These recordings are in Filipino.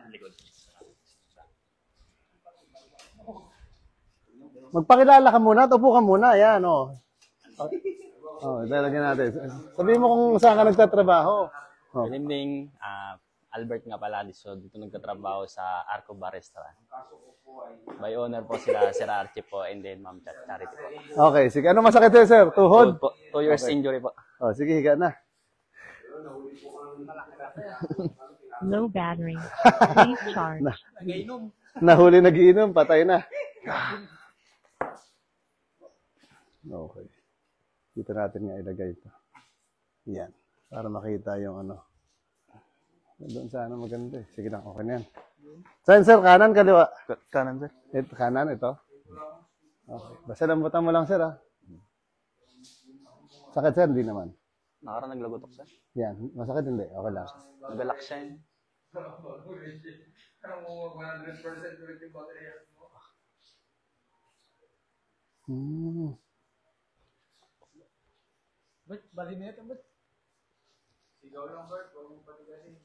likod. Magpakilala ka muna at upo ka muna. Ayan, o. Oh, ilalagyan natin. Sabihin mo kung saan ka nagtatrabaho. Oh. Good evening. Albert nga pala. So, dito nagtatrabaho sa Arco Bar Restaurant. By owner po sila, Sir Archie po, and then Ma'am Charity po. Okay, sige. Ano masakit sa'yo, sir? Tuhod? Po. 2 years Okay. injury po. Oh, sige, higa na. Low battery. Please charge. Nahuli nagiinom, patay na. Okay. Dito natin nga ilagay ito. Yan. Para makita yung ano. Doon sana maganda eh. Sige lang, okay na yan. Saan, sir? Kanan, kaliwa? Kanan, sir. Ito, kanan, ito. Okay. Basta lambutan mo lang, sir, ha? Sakit, sir? Hindi naman. Nakaraan naglagotok, sir. Yan. Masakit, hindi. Okay lang. Nagalak siya yun. Hmm. Ba't bali na ito, ba't? Sigaw lang, Bert. Huwag mo patigasin.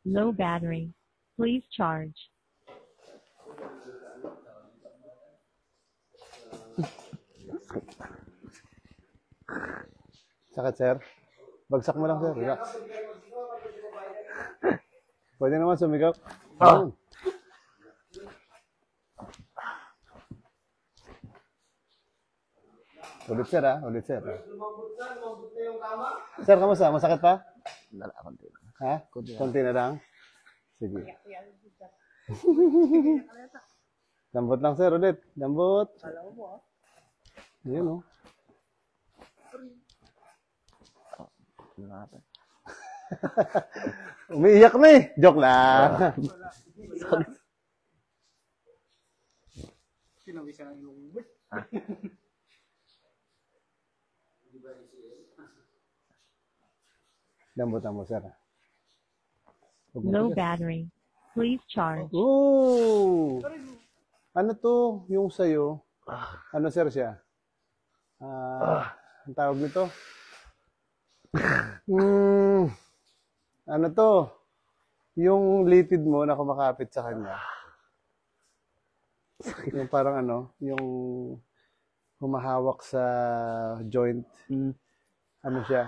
Low battery. Please charge. Sakit, sir? Bagsak mo lang, sir. Relax. Pwede naman sumigaw. Ah. Ulit, sir, ha? Ulit, sir. Sir, kamusta? Masakit pa? Konti. Ha? Konti na lang? Sige. Lambot lang, sir, ulit. Lambot. Yun, oh. Umiiyak na eh. Joke lang. Pinawisan ang ilong, Bert. Lambutan mo, sir. Low battery. Please charge. Oh! Ano to? Yung sa'yo? Ano, sir, siya? Ang tawag nito? Ano to? Yung litid mo na kumakapit sa kanya. Yung parang ano, yung humahawak sa joint. Ano siya?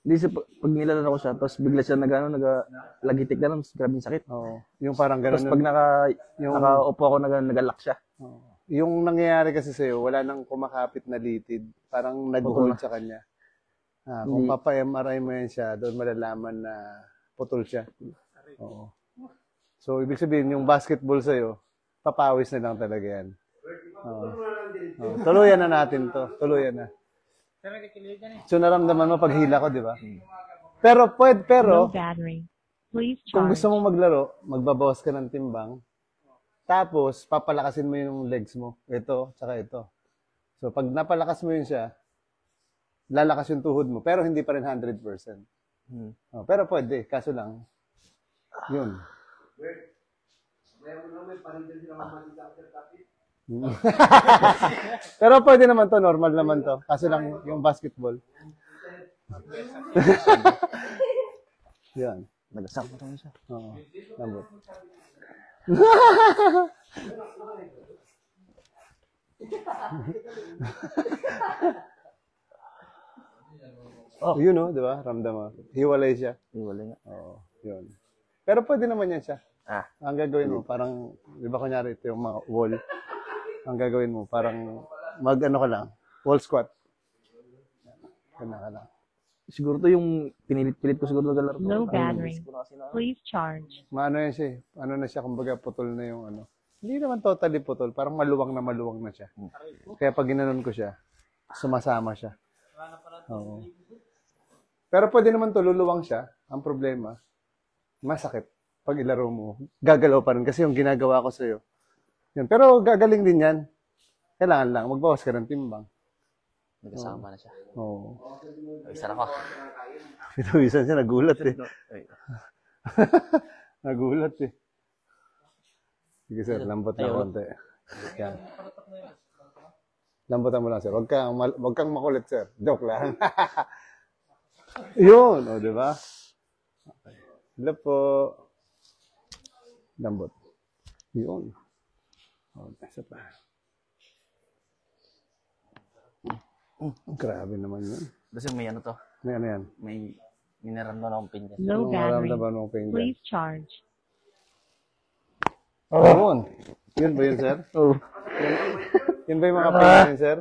Hindi siya, pag nilalan ako siya, tapos bigla siya naglagitik na lang, grabing sakit. Oh, yung parang gano'n. Tapos pag nakaupo ako, nagalak siya. Oh. Yung nangyayari kasi sa'yo, wala nang kumakapit na litid. Parang nag-hold sa kanya. Kung papa-MRI mo yan siya, doon malalaman na putol siya. Oo. So, ibig sabihin, yung basketball sa'yo, papawis na lang talaga yan. Tuluyan na natin to. Tuluyan na. So, naramdaman mo paghila ko, di ba? Pero, Low battery. Please kung charge. gusto mong maglaro, magbabawas ka ng timbang. Tapos, papalakasin mo yung legs mo. Ito, tsaka ito. So, pag napalakas mo yun siya, lalakas yung tuhod mo. Pero hindi pa rin 100%. Pero pwede. Kaso lang, yun. Pero pwede naman to, normal naman to. Kaso lang yung basketball. Yan. Nagasama naman siya. Oo. Lambot. Oh, yun oh, di ba? Ramdam mo. Hiwalay siya. Iwalay nga. Oo, yun. Pero pwede naman yan siya. Ah. Ang gagawin mo, parang, di ba kunyari ito yung mga wall. Ang gagawin mo, parang mag-ano ka lang, wall squat. Ganun ka lang. Siguro to yung pinilit-pilit ko siguro nagalaro. Low battery. Please charge. Maano yan siya eh. Ano na siya, kumbaga putol na yung ano. Hindi naman totally putol, parang maluwang na siya. Kaya pag ginanon ko siya, sumasama siya. Oo. Pero pwede naman to, luluwang siya. Ang problema, masakit. Pag ilaro mo, gagalaw pa rin kasi yung ginagawa ko sa'yo. Yan. Pero gagaling din yan. Kailangan lang, magbawas ka ng timbang. Nagkasama na siya. Oo. Isa na ko. Pinawisan siya, nagulat eh. Nagulat eh. Sige sir, lambot na konti. Yan. Lambutan mo lang sir. Wag kang makulit sir. Joke lang. Yun, o diba? Okay. Hello po. Lambot. Yun. O, isa pa. Grabe naman yun. Kasi may ano to, May ano yan? may minaramdaman akong pain dyan. Low Anong battery. maramdaman mong pain dyan? Please charge. Yun. Yun ba yun, sir? Oo. Yun ba yung mga pain yun, sir?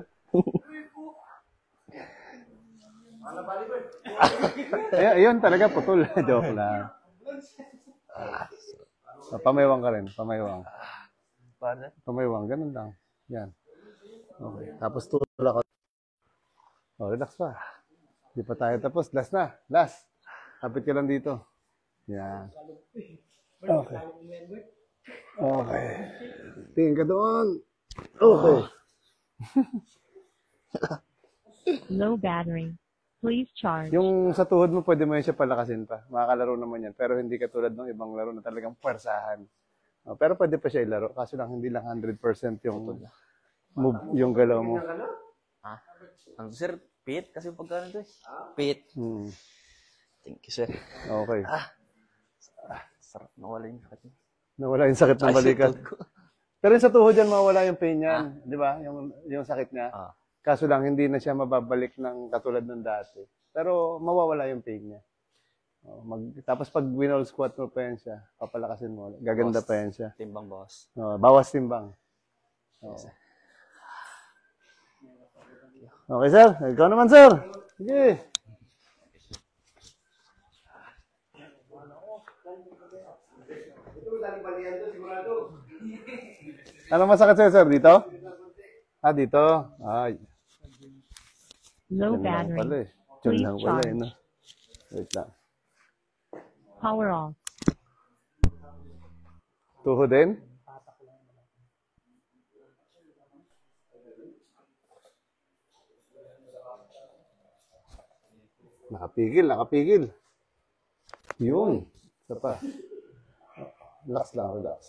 Ayun talaga, putol. Joke lang. Pamaywang ka rin. Pamaywang. Paano? Pamaywang. Ganun lang. Yan. Okay. Tapos tulak ko. Oh, relax pa. Hindi pa tayo tapos. Last na. Last. Kapit ka lang dito. Yan. Okay. Okay. Tingin ka doon. Okay. Low battery. Please charge. Yung sa tuhod mo, pwede mo yan siya palakasin pa. Makakalaro naman yan. Pero hindi katulad ng ibang laro na talagang puwersahan. Oh, pero pwede pa siya ilaro. Kaso lang, hindi lang 100% yung move, yung galaw mo. Ha? Ano to, sir? Pit? Kasi pagkano to eh. Pit. Hmm. Thank you, sir. Okay. Sarap nawala yung sakit niya. Nawala yung sakit ng balikat. Pero yung sa tuhod yan, mawala yung pain yan. Di ba? Yung sakit niya. Kaso lang, hindi na siya mababalik ng katulad ng dati. Pero mawawala yung pain niya. Oh, tapos pag winol squat mo pa yan siya, papalakasin mo. Gaganda Boss. pa yan siya. Timbang boss. Oh, bawas timbang. Oh. Okay, sir. Ikaw naman, sir. Sige. Ano masakit sa'yo, sir? Dito? Dito. Ay. Low Yan lang battery. pala eh. Yan Please lang pala eh, charge. no? Wait lang. Power off. Tuhod din? Nakapigil. Yun. Isa pa. Relax lang, relax.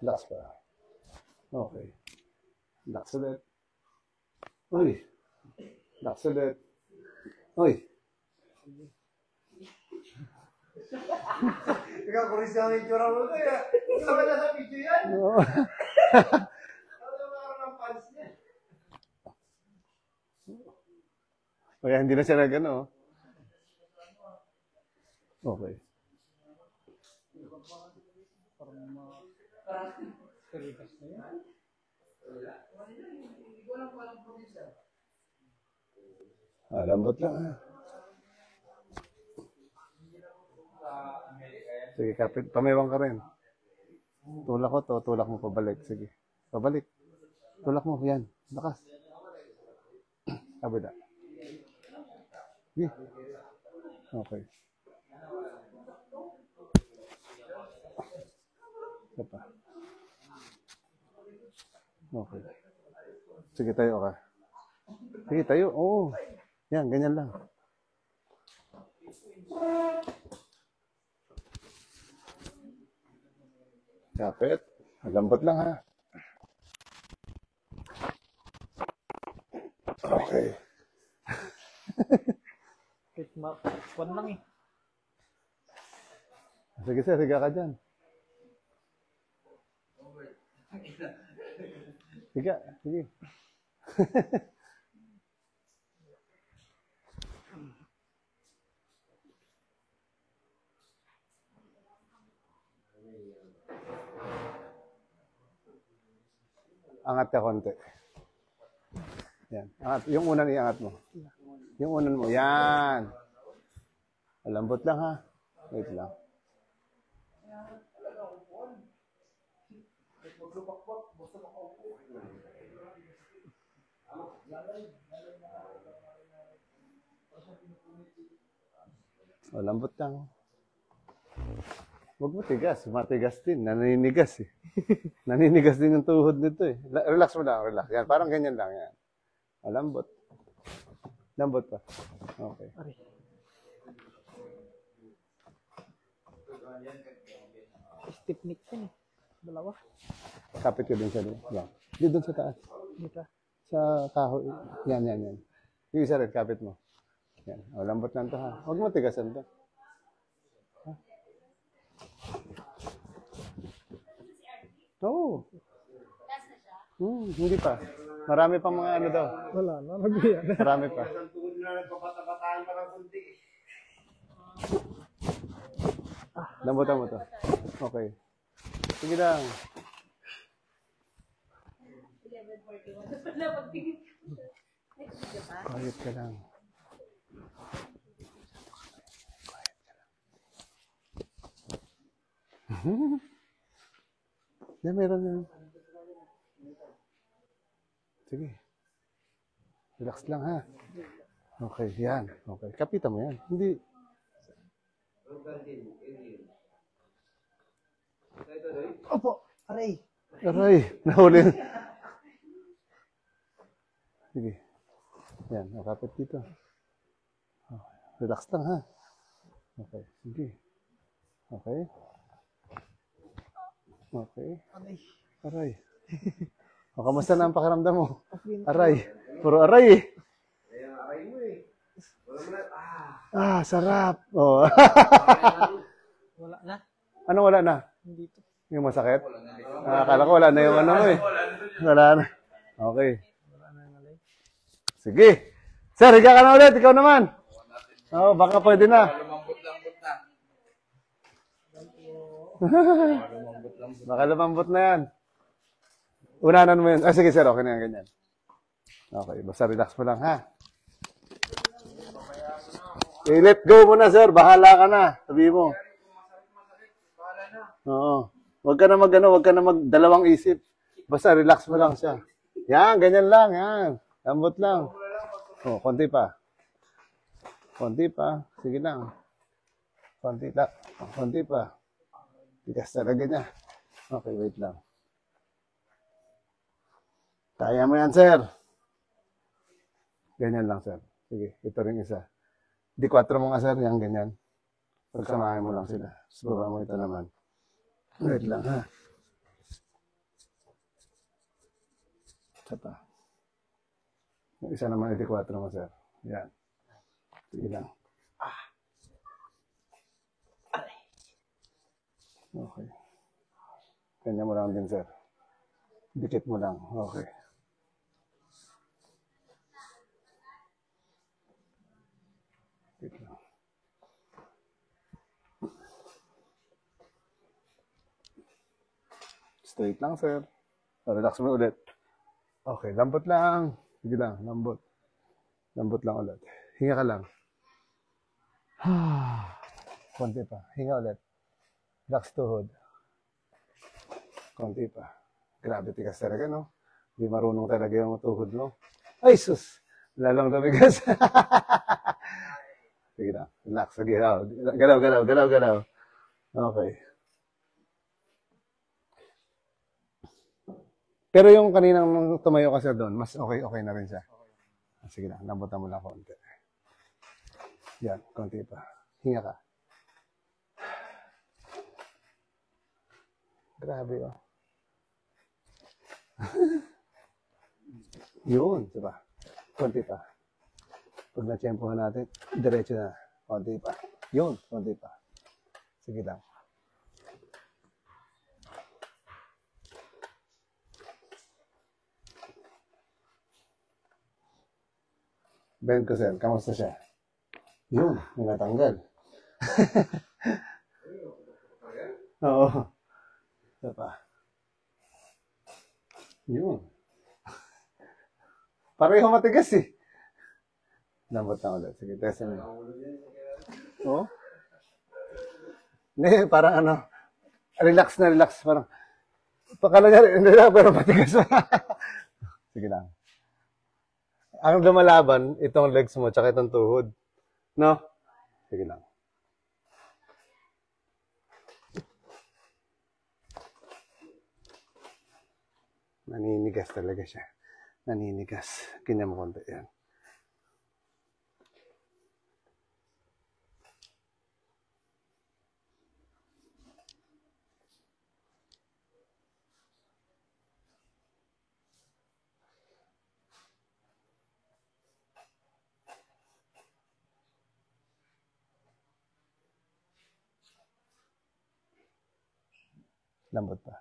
Relax pa. Okay. Relax ulit. Uy. Relax ulit. Uy. Ikaw, kuris yung itsura mo ko ya. Hindi naman na sa video yan. Oo. Ano naman ng fans niya? Kaya hindi na siya nag-ano. Okay. Lambot lang ha. Sige, kapit. Pamiwang ka rin. Tulak ko to. Tulak mo pabalik. Sige. Pabalik. Tulak mo. Yan. Lakas. Kabila. Sige. Okay. Isa pa. Okay. Sige, tayo ka. Sige, tayo. Oo. Yan, ganyan lang. Kapit. Lambot lang ha. Okay. Kwan lang eh. Sige sir, higa ka dyan. Higa, sige. Angat ka konti. Yan. Angat. Yung unan iangat mo. Yung unan mo. Yan. Malambot lang ha. Wait lang. Malambot lang. Huwag mo tigas. Matigas din. Naninigas eh. Naninigas din yung tuhod nito eh. Relax mo lang. Relax. Yan. Parang ganyan lang. Yan. Malambot. Lambot pa. Okay. Stiff neck yan eh. Dalawa. Kapit ko din siya doon. Yan. Dito doon sa taas. Dito. Sa kahoy. Yan. Yung isa rin, kapit mo. Yan. O, lambot lang to ha. Huwag mo tigasan to. Ha? Oo. Hindi pa. Marami pang mga ano daw. Wala na. Nagbiyan. Marami pa. Lambutan mo to. Okay. Sige lang. Quiet ka lang. Yan, meron yan. Sige. Relax lang ha. Okay, yan. Okay. Kapitan mo yan. Hindi. Opo. Aray. Aray, nahuli. Sige. Yan, nakapit dito. Okay. Relax lang ha. Okay, sige. Okay. Okay. Aray. Aray. O, kamusta na ang pakiramdam mo? Aray. Puro aray eh. Ah, sarap. Oh. Wala na. Ano wala na? Dito. Yung masakit? Ah, akala ko wala na yung ano mo eh. Wala na. Okay. Sige. Sir, higa ka na ulit. Ikaw naman. Oo, baka pwede na. Baka lumambot na yan. Unanan mo yun. Ah, sige sir, okay na yan, ganyan. Okay, basta relax mo lang ha. Okay, let go mo na sir. Bahala ka na. Sabi mo. Oo. Huwag ka na huwag ka na magdalawang isip. Basta relax mo lang siya. Yan, ganyan lang, yan. Lambot lang. Oh, konti pa. Konti pa. Sige lang. Konti lang. Konti pa. Tigas talaga niya. Okay, wait lang. Kaya mo yan, sir. Ganyan lang, sir. Sige, ito rin isa. Di 4 mo nga, sir. Yan, ganyan. Pagsamahin mo lang sila. Subaba mo ito naman. Wait lang, ha? Isa pa. Yung isa naman, iti 4 mo, sir. Yan. Sige lang. Okay. Kanya mo lang din, sir. Dikit mo lang. Okay. Dikit lang. Straight lang, sir. Relax mo ulit. Okay, lambot lang. Sige lang, lambot. Lambot lang ulit. Hinga ka lang. Konti pa. Hinga ulit. Relax tuhod. Konti pa. Grabe, tigas talaga, no? Hindi marunong talaga yung tuhod, no? Ay, sus! Lalong tamigas. Sige na. Relax. Sige, galaw. Okay. Pero yung kaninang tumayo ka, sir, doon, mas okay na rin siya. Sige na, lambutan mo lang konti. Yan, konti pa. Hinga ka. Grabe, oh. Yun, diba? Konti pa. Pag na-tsempohan natin, diretso na. Konti pa. Yun, konti pa. Sige lang. Ben ko, sir. Kamusta siya? Yun, natanggal. Oo. Ito pa. Yun. Pareho matigas eh. Lambot na ulit. Sige, test mo. Oo. Hindi, parang ano, relax. Parang, pakalaga rin, pero matigas. Sige lang. Ang lumalaban, itong legs mo, tsaka itong tuhod. No? Sige lang. Naninigas talaga siya. Naninigas. Ganyan mo konti yan. Lambot pa.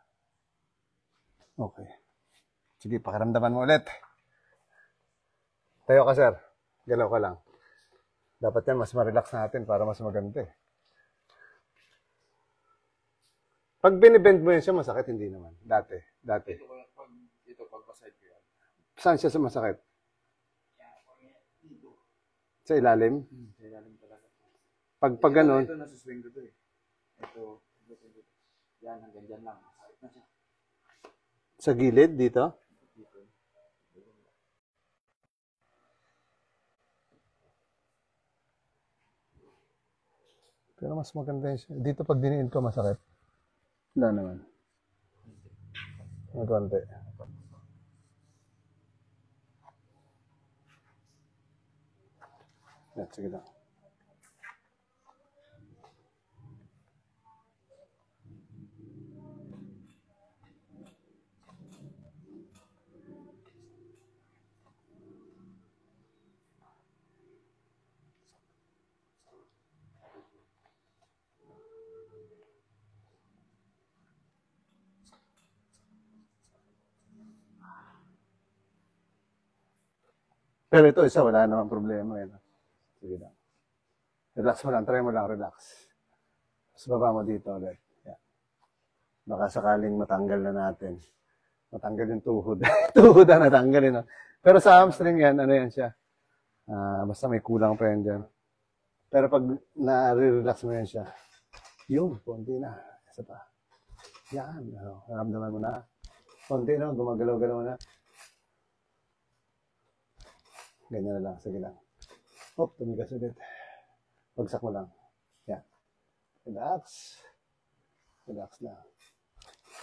Okay. Sige, pakiramdaman mo ulit. Tayo ka, sir. Galaw ka lang. Dapat yan, mas ma-relax natin para mas maganda eh. Pag binibend mo yun siya, masakit, hindi naman. Dati. Pag pasay ko yan. Saan siya masakit? Sa ilalim? Sa ilalim talaga. Pag ganun, Ito, nasuswing ko to eh. Ito. Yan, hanggang dyan lang. Sakit na siya. sa gilid dito? Pero mas maganda yun siya. Dito pag diniin ko, masakit. Wala naman. Ang konti. Yan, sige lang. Pero ito isa, wala namang problema. Eh. Sige lang. Relax mo lang. Try mo lang, relax. Tapos baba mo dito ulit. Yan. Baka sakaling matanggal na natin. Matanggal yung tuhod. Tuhod na natanggal. No? Pero sa hamstring yan, ano yan siya? Basta may kulang pa yan dyan. Pero pag na-relax mo yan siya, yun, konti na. Isa pa. Yan. Ano, naramdaman mo na. Konti na, gumagalaw-galaw na. Ganyan na lang. Sige lang. Hop, tumigas ulit. Bagsak mo lang. Yan. Relax. Relax lang.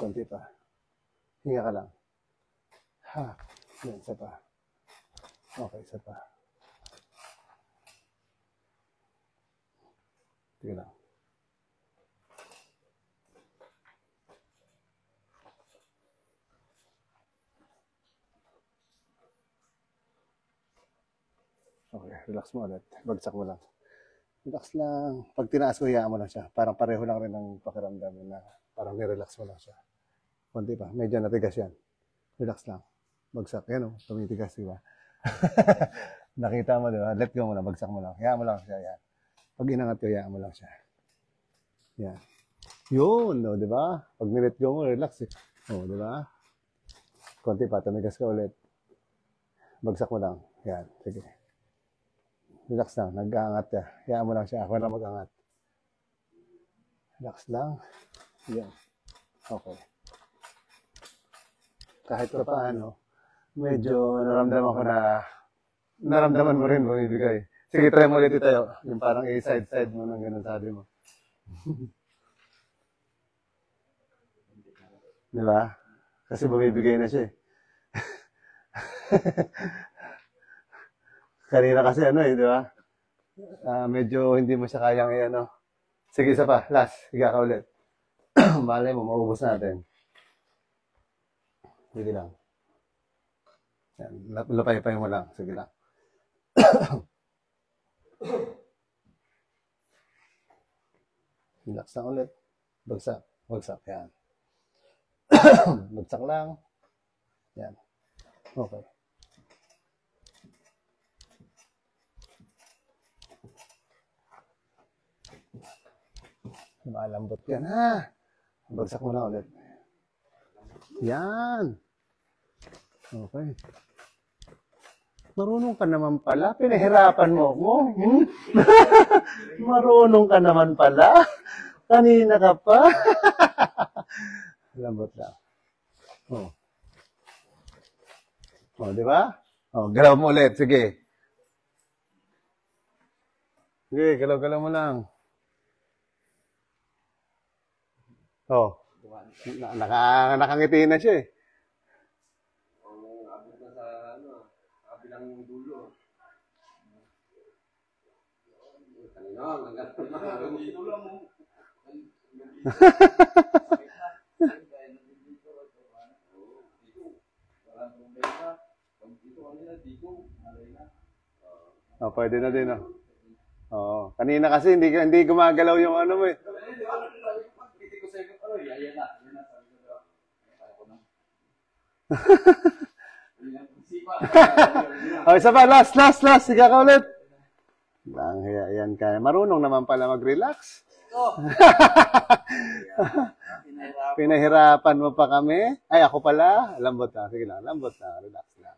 Konti pa. Hinga ka lang. Ha. Yan, isa pa. Okay, isa pa. Sige lang. Okay, relax mo ulit. Bagsak mo lang. Relax lang. Pag tinaas mo, hayaan mo lang siya. Parang pareho lang rin ang pakiramdam na parang nirelax mo lang siya. Kunti pa. Medyo natigas yan. Relax lang. Bagsak. Yan o. Tumitigas, di ba? Nakita mo, di ba? Let go mo lang. Bagsak mo lang. Hayaan mo lang siya. Yan. Pag inangat ko, hayaan mo lang siya. Yan. Yun, no, di ba? Pag nilet go mo, relax eh. O, di ba? Kunti pa. Tumigas ka ulit. Bagsak mo lang. Yan. Sige. Relax lang, nag-aangat ka. Hayaan mo lang siya, ako na mag-angat. Relax lang. Yan. Okay. Kahit pa paano, medyo naramdaman ko na, naramdaman mo rin bumibigay. Sige, try mo ulit tayo. Yung parang i-side-side mo ng ganun sabi mo. Di ba? Kasi bumibigay na siya eh. Kanina kasi ano eh, di ba? Medyo hindi mo siya kayang ano. Sige, isa pa. Last. Higa ka ulit. Malay mo, maubos natin. Sige lang. Yan. Lapay-pay mo lang. Sige lang. Relax lang ulit. Bagsak. Bagsak. Yan. Bagsak lang. Yan. Okay. Malambot yan, ha? Bagsak mo na ulit. Yan. Okay. Marunong ka naman pala. Pinahirapan mo ako. Hmm? Marunong ka naman pala. Kanina ka pa. Lambot lang. Oh. Oh, di ba? Oh, galaw mo ulit. Sige. Sige, galaw-galaw mo lang. Oh, nakangiti na siya eh. Abot na sa, kabilang dulo. Kanina, hanggang dito lang mo. Oh, pwede na din, oh. Oh, kanina kasi hindi gumagalaw yung ano mo eh. Ayan na. O, isa pa. Last. Sige ka ulit. Lang, yan ka. Marunong naman pala mag-relax. Pinahirapan mo pa kami. Ay, ako pala. Lambot na. Sige lang. Lambot na. Relax lang.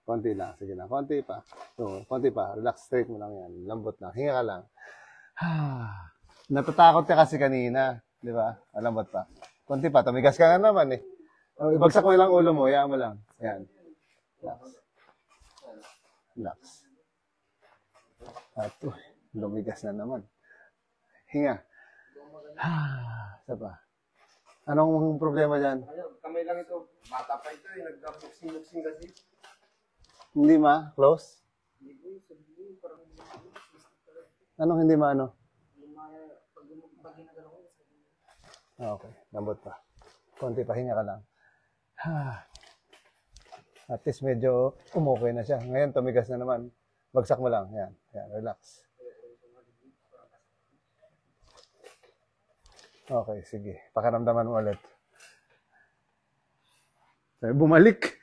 Konti lang. Sige lang. Konti pa. So, konti pa. Relax. Straight mo lang yan. Lambot na. Hinga ka lang. Natatakot ka kasi kanina. Di ba? Lambot pa. Konti pa. Tumigas ka nga naman eh. Ibagsak mo lang ulo mo. Hayaan mo lang. Yan. Relax. Relax. At lumigas na naman. Hinga. Isa pa. Anong problema dyan? Kamay lang ito. Bata pa ito eh. Nagka-boxing kasi. Hindi close? Anong hindi ano? Okay, lambot pa. Konti pa, hinga ka lang. At least medyo umukay na siya. Ngayon, tumigas na naman. Bagsak mo lang. Yan, relax. Okay, sige. Pakaramdaman mo ulit. Bumalik.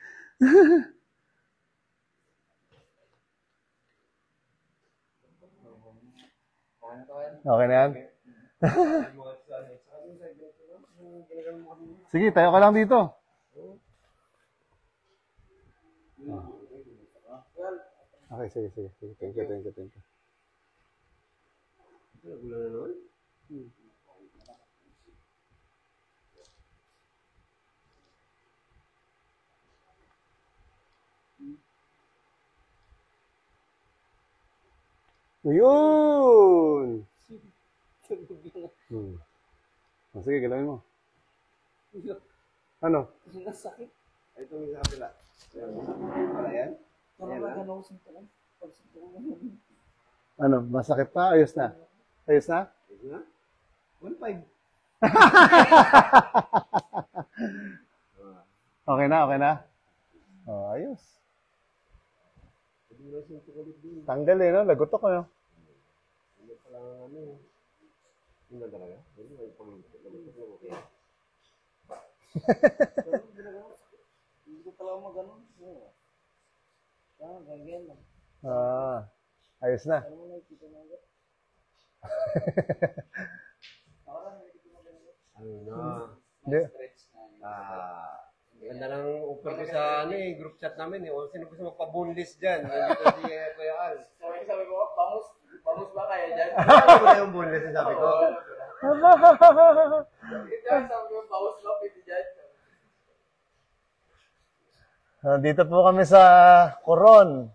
Okay na yan? Sige, tayo ka lang dito. Okay, sige. Thank you. Yun! Sige, galawin mo. Ano? Nasakit. Ito yung sa kapila. Ayan. Ano? Masakit pa? Ayos na? Ayos na? 1.5. Okay na? Oh, ayos. Tanggal no? Lagotok ko, no? Hindi ko talaga mag-ano. Ganyan lang. Ayos na. Hindi. Ganda ng offer ko sa group chat namin. O sino gusto magpa-boneless dyan? Nandito si Kuya Al. Sabi ko, bangus ba kaya dyan? Ano na yung boneless sabi ko? Sabi ko, bangus ba pwede dyan? Dito po kami sa Coron.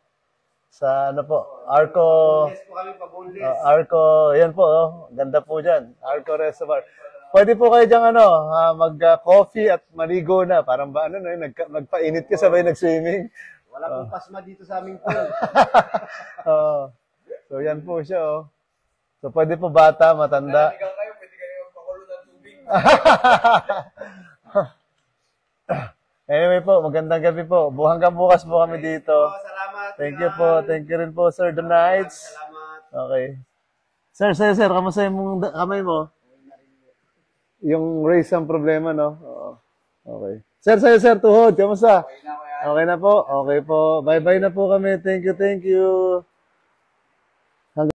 Sa ano po? Arco. Boneless po kami, pa-boneless. Arco, yan po. Ganda po dyan. Arco Reservoir. Pwede po kayo dyan mag-coffee at maligo na. Parang ba nagpainit ka sabay nag-swimming. Wala pong pasma dito sa aming pool. So yan po siya. So pwede po bata, matanda. Pwede kayo pakulo ng tubig. Anyway po, magandang gabi po. Hanggang bukas po kami dito. Salamat. Thank you po. Thank you rin po, Sir Donites. Salamat. Okay. Sir, kamusta yung kamay mo? Yung race ang problema, no? Oo. Okay. Sir, tuhod. Kamusta? Okay na po. Okay po. Bye-bye na po kami. Thank you.